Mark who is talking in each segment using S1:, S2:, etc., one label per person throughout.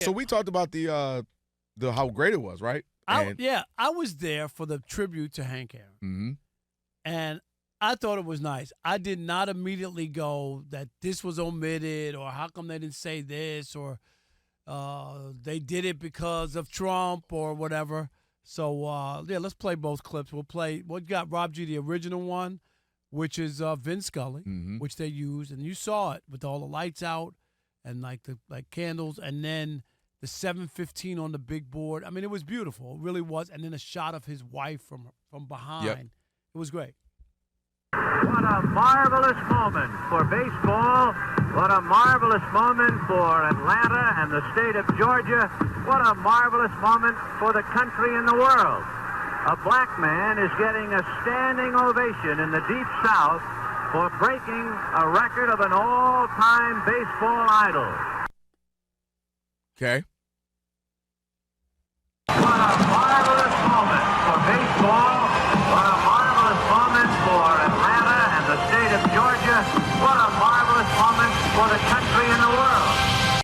S1: So we talked about the how great it was, right?
S2: I was there for the tribute to Hank Aaron.
S1: Mm-hmm.
S2: And I thought it was nice. I did not immediately go that this was omitted or how come they didn't say this or they did it because of Trump or whatever. So, let's play both clips. We got Rob G, the original one, which is Vin Scully, which they used. And you saw it with all the lights out and like candles. And then the 7:15 on the big board. I mean, it was beautiful. It really was. And then a shot of his wife from behind.
S1: Yep.
S2: It was great.
S3: What a marvelous moment for baseball. What a marvelous moment for Atlanta and the state of Georgia. What a marvelous moment for the country and the world. A black man is getting a standing ovation in the Deep South for breaking a record of an all-time baseball idol.
S1: Okay.
S3: What a marvelous moment for baseball. What a marvelous moment for Atlanta and the state of Georgia. What a marvelous moment for the country and the world.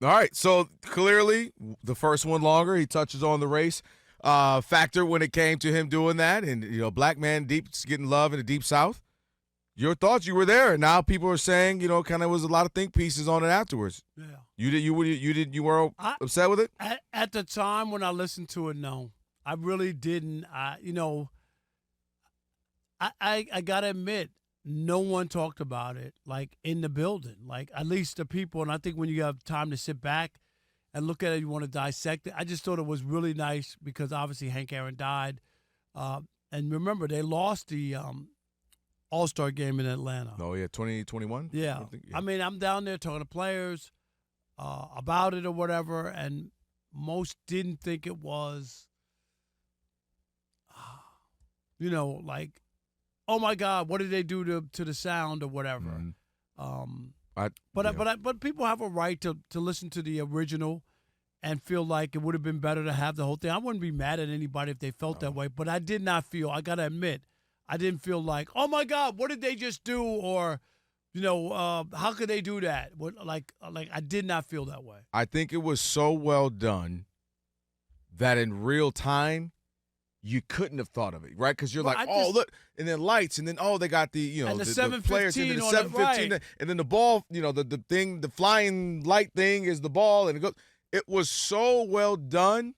S1: All right. So clearly, the first one longer. He touches on the race factor when it came to him doing that, and black man getting love in the Deep South. Your thoughts? You were there, and now people are saying, kind of was a lot of think pieces on it afterwards.
S2: Yeah.
S1: You were upset with it?
S2: At the time when I listened to it, no. I really didn't. I got to admit, no one talked about it, like, in the building. Like, at least the people, and I think when you have time to sit back and look at it, you want to dissect it. I just thought it was really nice because, obviously, Hank Aaron died. And remember, they lost the All-Star game in Atlanta.
S1: Oh, yeah, 2021?
S2: Yeah. I mean, I'm down there talking to players about it or whatever, and most didn't think it was, like, oh my God, what did they do to the sound or whatever? But people have a right to listen to the original and feel like it would have been better to have the whole thing. I wouldn't be mad at anybody if they felt that way, but I did not feel. I gotta admit, I didn't feel like, oh my God, what did they just do? Or, how could they do that? Like I did not feel that way.
S1: I think it was so well done that in real time, you couldn't have thought of it, right? Because you're look, and then lights, and then they got the the players, and then the 7:15, and then the ball, the thing, the flying light thing is the ball, and it goes. It was so well done.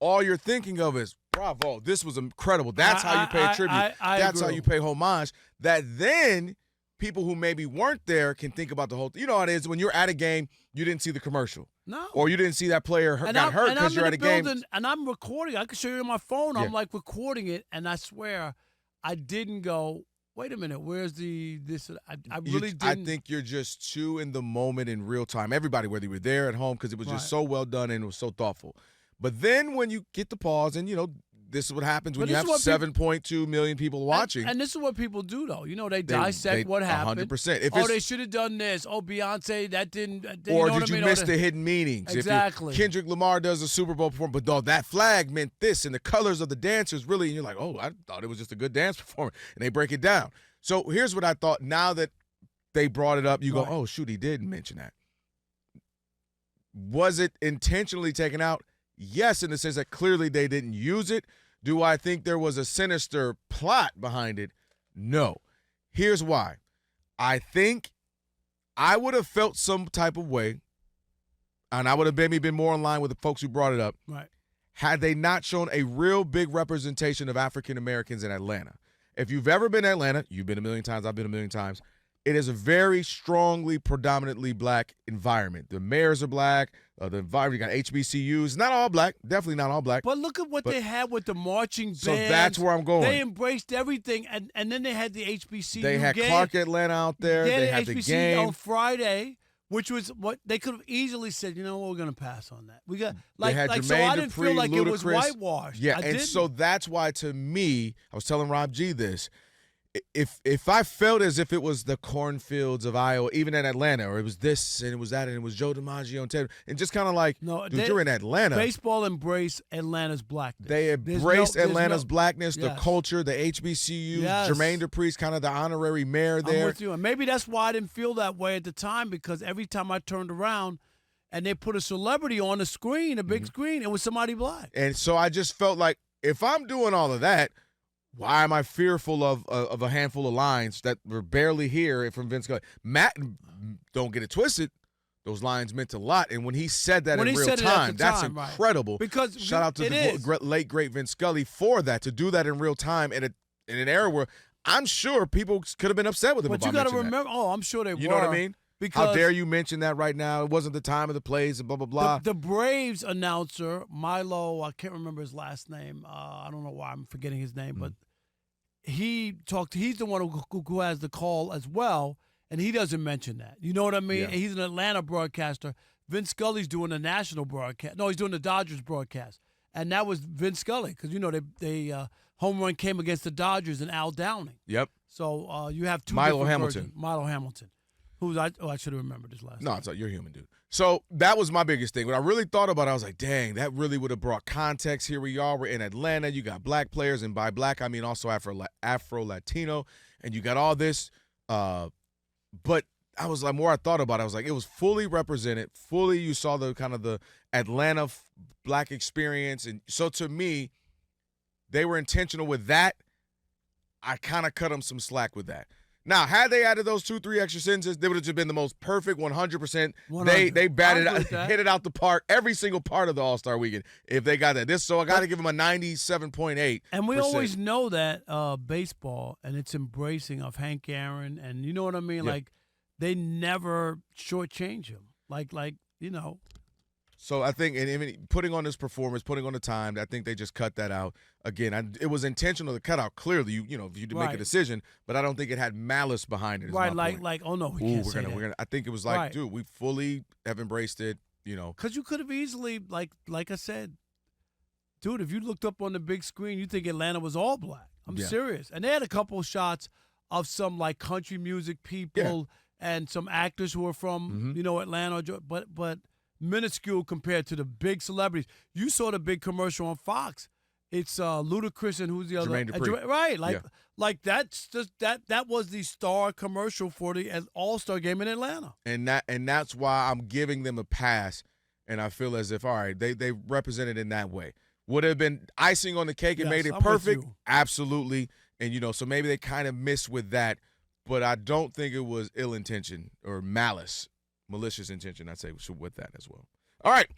S1: All you're thinking of is, bravo, this was incredible. That's how you pay tribute. That's how you pay homage. That then people who maybe weren't there can think about the whole thing. You know how it is when you're at a game, you didn't see the commercial.
S2: No.
S1: Or you didn't see that player got hurt because you're at a game.
S2: And I'm recording. I can show you on my phone. I'm like recording it, and I swear I didn't go, wait a minute, where's this? I really didn't.
S1: I think you're just too in the moment in real time. Everybody, whether you were there at home, because it was just so well done and it was so thoughtful. But then when you get the pause, and this is what happens when you have 7.2 million people watching.
S2: And this is what people do, though. They dissect what happened.
S1: 100%.
S2: They should have done this. Oh, Beyonce, that didn't.
S1: Or did you miss the hidden meanings?
S2: Exactly.
S1: If Kendrick Lamar does a Super Bowl performance, but that flag meant this, and the colors of the dancers really, and you're like, oh, I thought it was just a good dance performance, and they break it down. So here's what I thought. Now that they brought it up, you go, oh, shoot, he did mention that. Was it intentionally taken out? Yes, in the sense that clearly they didn't use it. Do I think there was a sinister plot behind it? No. Here's why. I think I would have felt some type of way, and I would have maybe been more in line with the folks who brought it up, had they not shown a real big representation of African Americans in Atlanta. If you've ever been to Atlanta, you've been a million times, I've been a million times, it is a very strongly, predominantly black environment. The mayors are black. The environment, you got HBCUs. Not all black. Definitely not all black.
S2: But look at what they had with the marching bands.
S1: So that's where I'm going.
S2: They embraced everything. And then they had the HBCU.
S1: They had Clark Atlanta out there. They had the game.
S2: On Friday, which was what they could have easily said, we're going to pass on that. We got so I didn't feel like it was whitewashed.
S1: Yeah, so that's why, to me, I was telling Rob G this. If I felt as if it was the cornfields of Iowa, even in Atlanta, or it was this and it was that and it was Joe DiMaggio and Ted, and just kind of like, you're in Atlanta.
S2: Baseball embraced Atlanta's blackness.
S1: They embraced Atlanta's blackness, the culture, the HBCU, Jermaine Dupri's kind of the honorary mayor there.
S2: I'm with you. And maybe that's why I didn't feel that way at the time, because every time I turned around and they put a celebrity on the screen, a big screen, it was somebody black.
S1: And so I just felt like if I'm doing all of that, why am I fearful of a handful of lines that were barely here from Vin Scully? Matt, don't get it twisted. Those lines meant a lot, and when he said that in real time, that's incredible.
S2: Right. Because
S1: shout out to the late great Vin Scully for that, to do that in real time in an era where I'm sure people could have been upset with him.
S2: But you got to remember, I'm sure they were.
S1: You know what I mean?
S2: Because
S1: how dare you mention that right now? It wasn't the time of the plays and blah blah blah.
S2: The Braves announcer Milo, I can't remember his last name. I don't know why I'm forgetting his name, but he talked. He's the one who has the call as well. And he doesn't mention that. You know what I mean?
S1: Yeah.
S2: And he's an Atlanta broadcaster. Vin Scully's doing the national broadcast. No, he's doing the Dodgers broadcast. And that was Vin Scully because, they home run came against the Dodgers and Al Downing.
S1: Yep.
S2: So you have two
S1: Milo
S2: different
S1: Hamilton.
S2: versions. Milo Hamilton. I should have remembered his last name.
S1: No, it's like, you're human, dude. So that was my biggest thing. When I really thought about it, I was like, dang, that really would have brought context. Here we are. We're in Atlanta. You got black players. And by black, I mean also Afro-Latino. And you got all this but I was like, more I thought about it, I was like, it was fully represented, fully you saw the kind of the Atlanta black experience. And so to me, they were intentional with that. I kind of cut them some slack with that. Now, had they added those 2-3 extra sentences, they would have just been the most perfect 100%. They batted hit it out the park every single part of the All-Star weekend if they got that. So I got to give them a 97.8.
S2: And we always know that baseball and its embracing of Hank Aaron, and you know what I mean?
S1: Yeah.
S2: Like, they never shortchange him. Like.
S1: So I think, and putting on this performance, putting on the time, I think they just cut that out. Again, it was intentional to cut out. Clearly, if you did make a decision, but I don't think it had malice behind it.
S2: Right, oh no, we can't say that.
S1: We're gonna. I think it was like, dude, we fully have embraced it.
S2: Because you could have easily, like I said, dude, if you looked up on the big screen, you think Atlanta was all black. I'm serious, and they had a couple of shots of some like country music people and some actors who are from Atlanta, but minuscule compared to the big celebrities. You saw the big commercial on Fox. It's Ludacris and who's the other?
S1: Jermaine Dupri.
S2: Right, like that's just that was the star commercial for the All-Star game in Atlanta.
S1: And that's why I'm giving them a pass, and I feel as if, all right, they represented in that way. Would have been icing on the cake and made it perfect? Absolutely. And so maybe they kind of missed with that, but I don't think it was ill intention or malicious intention, I'd say, with that as well. All right.